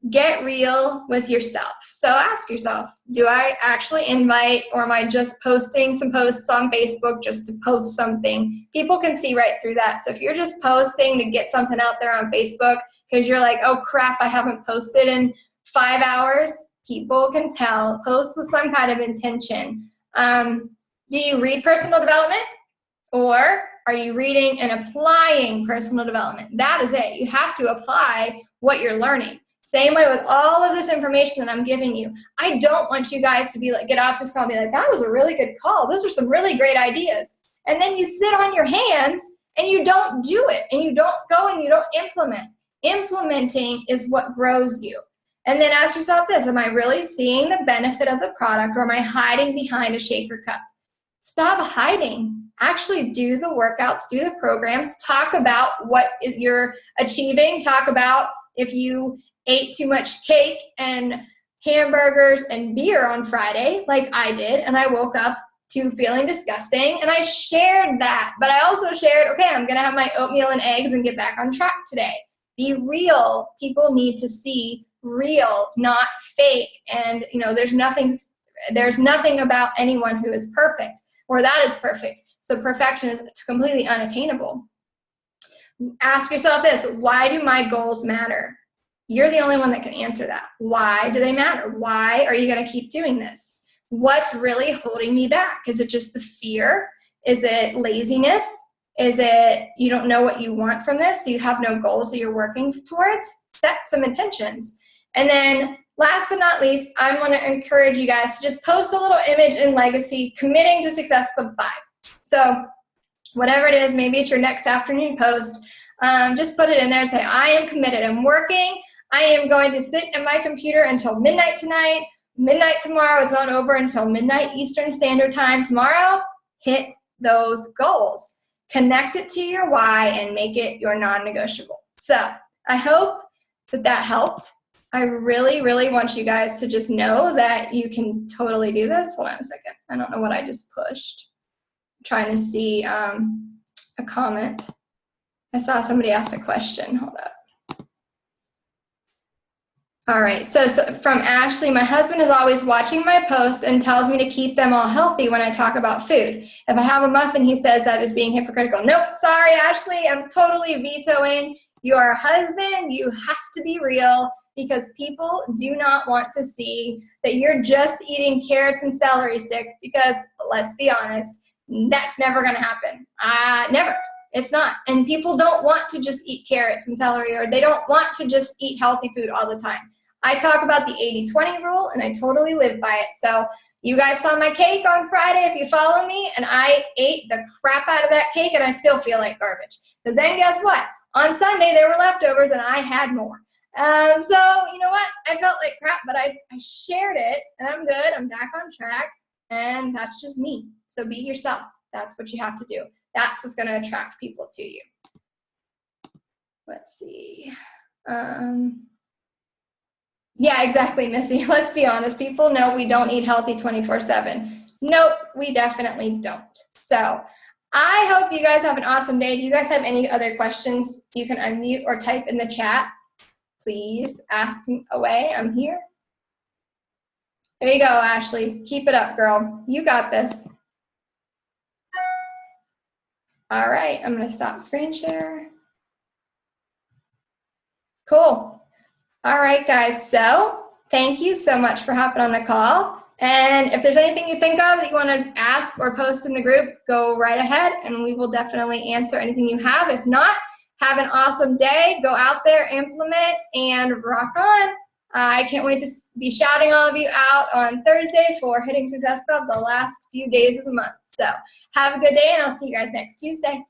Get real with yourself. So ask yourself, do I actually invite, or am I just posting some posts on Facebook just to post something? People can see right through that. So if you're just posting to get something out there on Facebook because you're like, oh crap, I haven't posted in 5 hours, people can tell. Post with some kind of intention. Do you read personal development, or are you reading and applying personal development? That is it. You have to apply what you're learning. Same way with all of this information that I'm giving you. I don't want you guys to be like, get off this call and be like, that was a really good call. Those are some really great ideas. And then you sit on your hands and you don't do it, and you don't go and you don't implement. Implementing is what grows you. And then ask yourself this, am I really seeing the benefit of the product, or am I hiding behind a shaker cup? Stop hiding. Actually do the workouts, do the programs, talk about what you're achieving, talk about if you ate too much cake and hamburgers and beer on Friday, like I did, and I woke up to feeling disgusting, and I shared that. But I also shared, okay, I'm going to have my oatmeal and eggs and get back on track today. Be real. People need to see real, not fake. And, you know, there's nothing about anyone who is perfect, or that is perfect. So perfection is completely unattainable. Ask yourself this, why do my goals matter? You're the only one that can answer that. Why do they matter? Why are you going to keep doing this? What's really holding me back? Is it just the fear? Is it laziness? Is it you don't know what you want from this, so you have no goals that you're working towards? Set some intentions. And then last but not least, I want to encourage you guys to just post a little image in Legacy committing to Success Club 5. So whatever it is, maybe it's your next afternoon post, just put it in there and say, I am committed. I'm working. I am going to sit at my computer until midnight tonight. Midnight tomorrow is not over until midnight Eastern Standard Time tomorrow. Hit those goals. Connect it to your why and make it your non-negotiable. So I hope that helped. I really, really want you guys to just know that you can totally do this. Hold on a second. I don't know what I just pushed. I'm trying to see a comment. I saw somebody ask a question. Hold up. All right, so from Ashley, my husband is always watching my posts and tells me to keep them all healthy when I talk about food. If I have a muffin, he says that is being hypocritical. Nope, sorry, Ashley, I'm totally vetoing your husband. You have to be real, because people do not want to see that you're just eating carrots and celery sticks, because let's be honest, that's never going to happen. Never. It's not. And people don't want to just eat carrots and celery, or they don't want to just eat healthy food all the time. I talk about the 80-20 rule, and I totally live by it. So you guys saw my cake on Friday if you follow me, and I ate the crap out of that cake, and I still feel like garbage. Because then guess what? On Sunday, there were leftovers, and I had more. So you know what? I felt like crap, but I shared it, and I'm good. I'm back on track, and that's just me. So be yourself. That's what you have to do. That's what's going to attract people to you. Let's see. Yeah, exactly, Missy. Let's be honest. People know we don't eat healthy 24/7. Nope, we definitely don't. So I hope you guys have an awesome day. Do you guys have any other questions? You can unmute or type in the chat. Please ask away. I'm here. There you go, Ashley. Keep it up, girl. You got this. All right, I'm going to stop screen share. Cool. All right, guys. So thank you so much for hopping on the call. And if there's anything you think of that you want to ask or post in the group, go right ahead, and we will definitely answer anything you have. If not, Have an awesome day. Go out there, implement, and rock on. I can't wait to be shouting all of you out on Thursday for Hitting Success Club, the last few days of the month. So have a good day, and I'll see you guys next Tuesday.